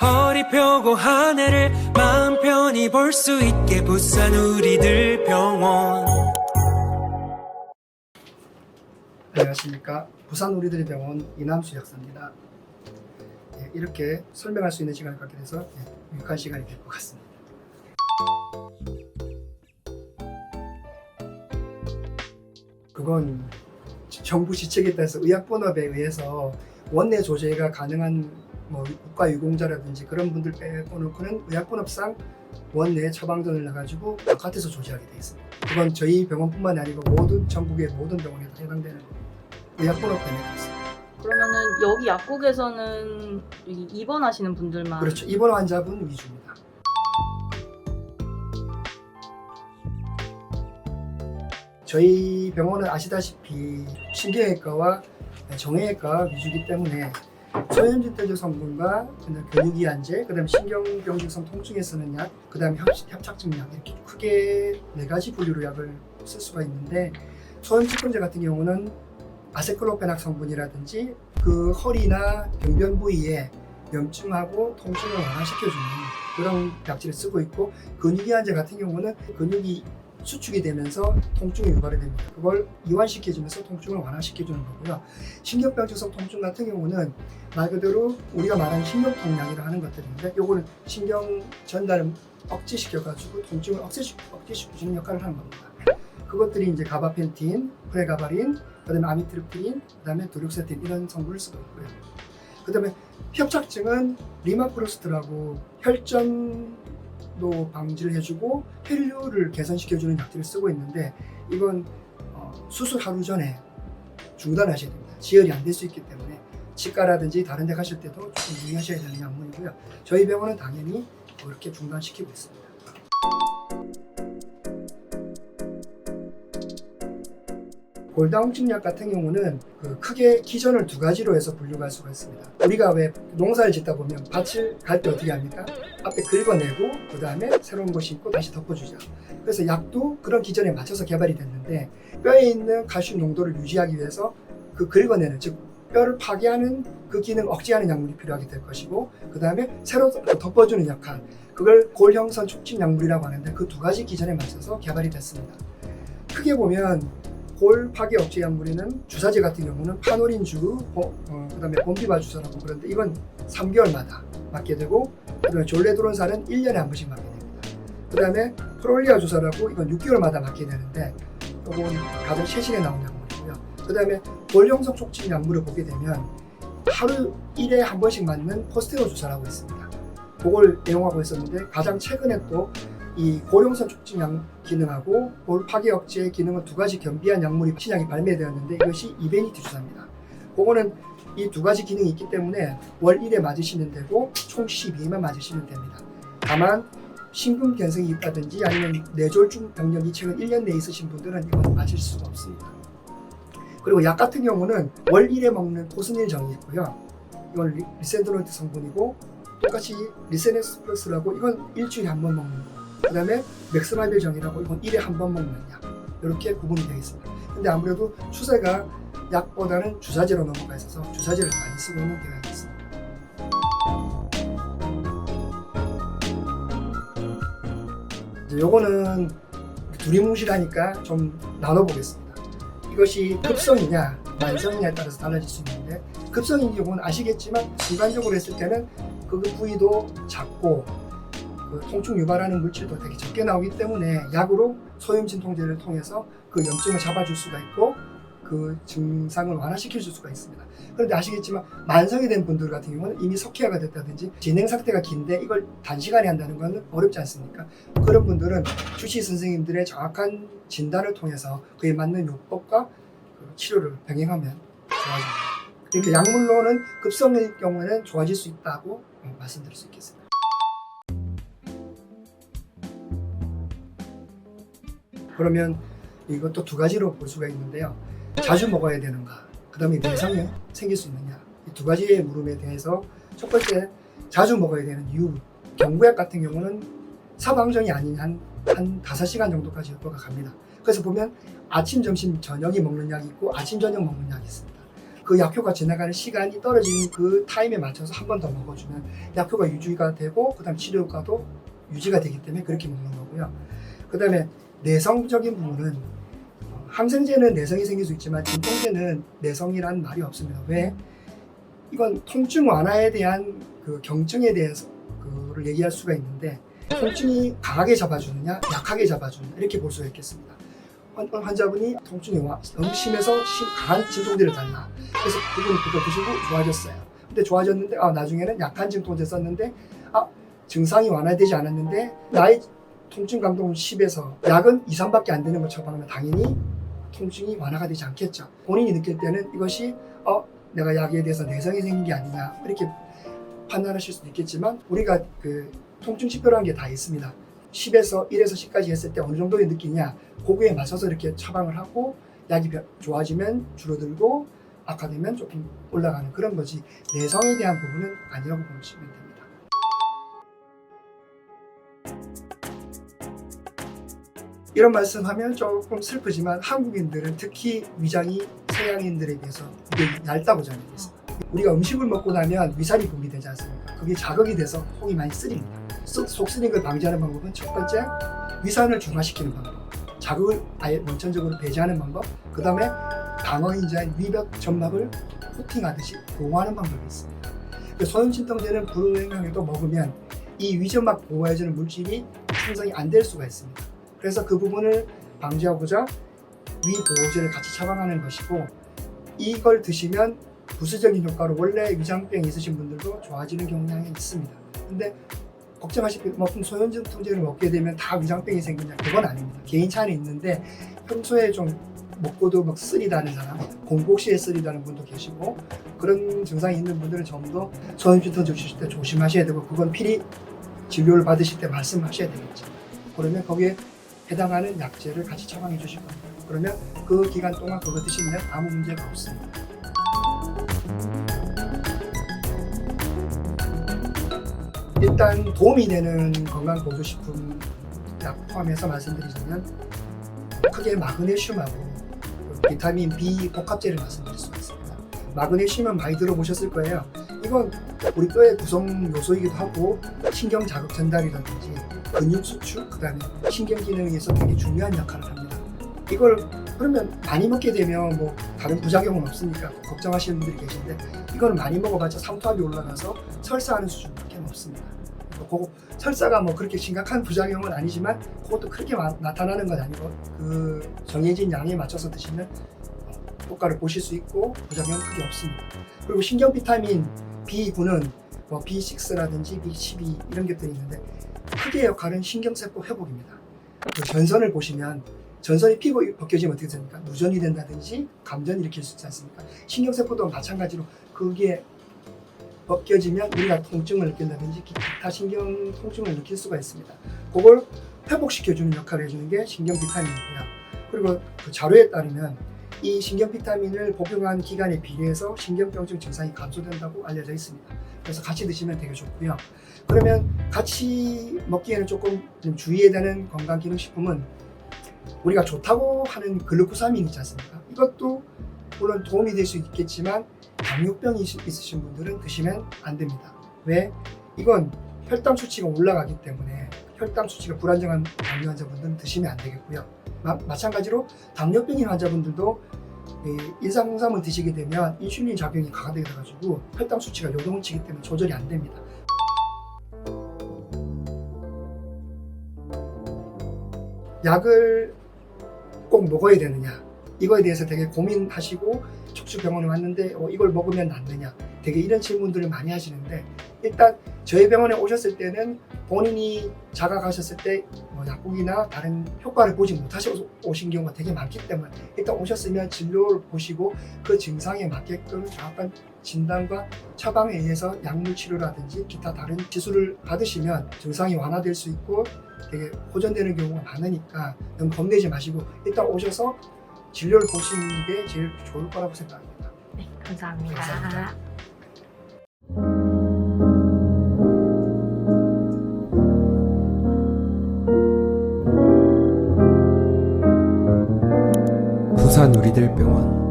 허리 펴고 하늘을 마음 편히 볼 수 있게 부산 우리들 병원. 안녕하십니까. 부산 우리들 병원 이남수 약사입니다. 이렇게 설명할 수 있는 시간을 갖게 돼서 유익한 시간이 될 것 같습니다. 그건 정부 지책에 따라서 의약본업에 의해서 원내 조제가 가능한 국가유공자라든지 그런 분들 빼고는 의약본업상 원내 처방전을 내가지고 바깥에서 조제하게 되어 있습니다. 그건 저희 병원뿐만 아니고 모든 전국의 모든 병원에 다 해당되는 겁니다. 의약본업 때문에 그렇습니다. 그러면은 여기 약국에서는 입원하시는 분들만 그렇죠. 입원 환자분 위주입니다. 저희 병원은 아시다시피 신경외과와 정형외과 위주이기 때문에 소염진대제 성분과 근육이완제, 그다음 신경병증성 통증에 쓰는 약, 그다음 협착증 약 이렇게 크게 4가지 분류로 약을 쓸 수가 있는데 소염치권제 같은 경우는 아세클로페낙 성분이라든지 그 허리나 병변 부위에 염증하고 통증을 완화시켜주는 그런 약질을 쓰고 있고, 근육이완제 같은 경우는 근육이 수축이 되면서 통증이 유발이 됩니다. 그걸 이완시켜주면서 통증을 완화시켜주는 거고요. 신경병증성 통증 같은 경우는 말 그대로 우리가 말하는 신경통약이라 하는 것들인데, 요거는 신경 전달을 억제시켜가지고 통증을 억제시켜주는 역할을 하는 겁니다. 그것들이 이제 가바펜틴, 프레가바린, 그다음에 아미트립티린, 그다음에 도력세틴 이런 성분을 쓰고 있고요. 그다음에 협착증은 리마프로스트라고 혈전도 방지를 해주고 혈류를 개선시켜주는 약들을 쓰고 있는데, 이건 수술 하루 전에 중단하셔야 됩니다. 지혈이 안 될 수 있기 때문에 치과라든지 다른 데 가실 때도 조금 유의하셔야 되는 약물이고요. 저희 병원은 당연히 그렇게 중단시키고 있습니다. 골다공증 약 같은 경우는 크게 기전을 2가지로 해서 분류할 수가 있습니다. 우리가 왜 농사를 짓다 보면 밭을 갈 때 어떻게 합니까? 앞에 긁어내고 그 다음에 새로운 거 심고 다시 덮어주죠. 그래서 약도 그런 기전에 맞춰서 개발이 됐는데, 뼈에 있는 칼슘 농도를 유지하기 위해서 그 긁어내는, 즉 뼈를 파괴하는 그 기능 억제하는 약물이 필요하게 될 것이고, 그 다음에 새로 덮어주는 역할, 그걸 골형선 촉진 약물이라고 하는데 그 2가지 기전에 맞춰서 개발이 됐습니다. 크게 보면 골 파괴 억제 약물에는 주사제 같은 경우는 파노린주, 그다음에 봄비바 주사라고 그러는데 이건 3개월마다 맞게 되고, 그다음에 졸레드론산은 1년에 한 번씩 맞게 됩니다. 그다음에 프롤리아 주사라고 이건 6개월마다 맞게 되는데 이건 가장 최신에 나온 약물이고요. 그다음에 골형성 촉진 약물을 보게 되면 하루 1회 한 번씩 맞는 포스테로 주사라고 있습니다. 그걸 애용하고 있었는데, 가장 최근에 또 이 골형선 촉진 기능하고 골 파괴 억제 기능을 2가지 겸비한 약물이 신약이 발매되었는데, 이것이 이베니티 주사입니다. 그거는 이 2가지 기능이 있기 때문에 월 1회 맞으시면 되고 총 12회만 맞으시면 됩니다. 다만 심근경색이 있다든지 아니면 뇌졸중 병력이 최근 1년 내에 있으신 분들은 이건 맞을 수가 없습니다. 그리고 약 같은 경우는 월 1회 먹는 포스닐정이 있고요. 이건 리센드론트 성분이고, 똑같이 리세네스 플러스라고 이건 일주일에 한 번 먹는 거, 그 다음에 맥스마빌정이라고 이건 1회 한 번 먹는 약, 이렇게 구분이 되어 있습니다. 근데 아무래도 추세가 약보다는 주사제로 넘어가 있어서 주사제를 많이 쓰고 있는 경향이 있습니다. 요거는 두리뭉실하니까 좀 나눠보겠습니다. 이것이 급성이냐 만성이냐에 따라서 달라질 수 있는데, 급성인 경우는 아시겠지만 순간적으로 했을 때는 그 부위도 작고 통증 유발하는 물질도 되게 적게 나오기 때문에 약으로 소염 진통제를 통해서 그 염증을 잡아줄 수가 있고 그 증상을 완화시켜 줄 수가 있습니다. 그런데 아시겠지만 만성이 된 분들 같은 경우는 이미 석회화가 됐다든지 진행 상태가 긴데 이걸 단시간에 한다는 건 어렵지 않습니까? 그런 분들은 주치 선생님들의 정확한 진단을 통해서 그에 맞는 요법과 치료를 병행하면 좋아집니다. 그러니까 약물로는 급성일 경우에는 좋아질 수 있다고 말씀드릴 수 있겠습니다. 그러면 이것도 2가지로 볼 수가 있는데요. 자주 먹어야 되는가, 그 다음에 내성이 생길 수 있느냐, 이 2가지의 물음에 대해서 첫 번째, 자주 먹어야 되는 이유. 경구약 같은 경우는 사방정이 아닌 한 5시간 정도까지 효과가 갑니다. 그래서 보면 아침, 점심, 저녁이 먹는 약이 있고 아침, 저녁 먹는 약이 있습니다. 그 약효가 지나가는 시간이 떨어지는 그 타임에 맞춰서 한 번 더 먹어주면 약효가 유지가 되고 그다음 치료효과도 유지가 되기 때문에 그렇게 먹는 거고요. 그다음에 내성적인 부분은 항생제는 내성이 생길 수 있지만 진통제는 내성이라는 말이 없습니다. 왜? 이건 통증 완화에 대한 그 경증에 대해서 그를 얘기할 수가 있는데 통증이 강하게 잡아주느냐 약하게 잡아주느냐 이렇게 볼 수가 있겠습니다. 환자분이 통증이 너무 심해서 강한 진통제를 달라. 그래서 그분이 그거 드시고 좋아졌어요. 근데 좋아졌는데 나중에는 약한 진통제 썼는데 증상이 완화되지 않았는데 나의 통증 강도는 10에서 약은 2, 3밖에 안 되는 걸 처방하면 당연히 통증이 완화가 되지 않겠죠. 본인이 느낄 때는 이것이 내가 약에 대해서 내성이 생긴 게 아니냐 이렇게 판단하실 수도 있겠지만 우리가 그 통증 지표라는 게 다 있습니다. 10에서 1에서 10까지 했을 때 어느 정도의 느끼냐 그거에 맞춰서 이렇게 처방을 하고 약이 좋아지면 줄어들고 악화되면 조금 올라가는 그런 거지 내성에 대한 부분은 아니라고 보시면 됩니다. 이런 말씀하면 조금 슬프지만 한국인들은 특히 위장이 서양인들에 비해서 되게 얇다고 전해졌어요. 우리가 음식을 먹고 나면 위산이 분비되지 않습니까? 그게 자극이 돼서 속이 많이 쓰립니다. 속 쓰린 걸 방지하는 방법은 첫 번째 위산을 중화시키는 방법, 자극을 아예 원천적으로 배제하는 방법, 그 다음에 방어인자인 위벽 점막을 코팅하듯이 보호하는 방법이 있습니다. 소염진통제는 불행하게도 먹으면 이 위점막 보호해주는 물질이 생성이 안 될 수가 있습니다. 그래서 그 부분을 방지하고자 위보호제를 같이 처방하는 것이고 이걸 드시면 부수적인 효과로 원래 위장병이 있으신 분들도 좋아지는 경향이 있습니다. 근데 걱정하실 필요 없고 소염진통제를 먹게 되면 다 위장병이 생기냐 그건 아닙니다. 개인 차이는 있는데 평소에 좀 먹고도 막 쓰리다는 사람, 공복시에 쓰리다는 분도 계시고 그런 증상이 있는 분들은 좀 더 소염진통제 주실 때 조심하셔야 되고 그건 필히 진료를 받으실 때 말씀하셔야 되겠죠. 그러면 거기에 해당하는 약제를 같이 처방해 주실 겁니다. 그러면 그 기간 동안 그거 드시면 아무 문제가 없습니다. 일단 도움이 되는 건강보조식품 약 포함해서 말씀드리자면 크게 마그네슘하고 비타민 B 복합제를 말씀드릴 수가 있습니다. 마그네슘은 많이 들어보셨을 거예요. 이건 우리 뼈의 구성 요소이기도 하고 신경 자극 전달이라든지 근육 수축, 그 다음에 신경 기능에서 되게 중요한 역할을 합니다. 이걸 그러면 많이 먹게 되면 뭐 다른 부작용은 없으니까 걱정하시는 분들이 계신데 이거는 많이 먹어봤자 삼투압이 올라가서 설사하는 수준밖에 없습니다. 그거 설사가 뭐 그렇게 심각한 부작용은 아니지만 그것도 그렇게 나타나는 건 아니고 그 정해진 양에 맞춰서 드시면 효과를 보실 수 있고 부작용은 크게 없습니다. 그리고 신경 비타민 B9는 뭐 B6라든지 B12 이런 것들이 있는데 크게 역할은 신경세포 회복입니다. 그 전선을 보시면 전선이 피고 벗겨지면 어떻게 됩니까? 누전이 된다든지 감전이 일으킬 수 있지 않습니까? 신경세포도 마찬가지로 그게 벗겨지면 우리가 통증을 느낀다든지 기타 신경 통증을 느낄 수가 있습니다. 그걸 회복시켜주는 역할을 해주는 게 신경 비타민이고요. 그리고 그 자료에 따르면 이 신경 비타민을 복용한 기간에 비례해서 신경병증 증상이 감소된다고 알려져 있습니다. 그래서 같이 드시면 되게 좋고요. 그러면 같이 먹기에는 조금 좀 주의해야 되는 건강기능식품은 우리가 좋다고 하는 글루코사민 있지 않습니까? 이것도 물론 도움이 될 수 있겠지만 당뇨병이 있으신 분들은 드시면 안 됩니다. 왜? 이건 혈당 수치가 올라가기 때문에 혈당 수치가 불안정한 당뇨 환자분들은 드시면 안 되겠고요. 마찬가지로 당뇨병인 환자분들도 인삼홍삼을 드시게 되면 인슐린 작용이 강화되게 돼가지고 혈당 수치가 요동을 치기 때문에 조절이 안 됩니다. 약을 꼭 먹어야 되느냐 이거에 대해서 되게 고민하시고 척추병원에 왔는데 이걸 먹으면 낫느냐 되게 이런 질문들을 많이 하시는데 일단 저희 병원에 오셨을 때는 본인이 자각하셨을 때 약국이나 다른 효과를 보지 못하셔서 오신 경우가 되게 많기 때문에 일단 오셨으면 진료를 보시고 그 증상에 맞게끔 정확한 진단과 처방에 의해서 약물 치료라든지 기타 다른 기술을 받으시면 증상이 완화될 수 있고 되게 호전되는 경우가 많으니까 너무 겁내지 마시고 일단 오셔서 진료를 보시는 게 제일 좋을 거라고 생각합니다. 네, 감사합니다. 감사합니다. 부산 우리들 병원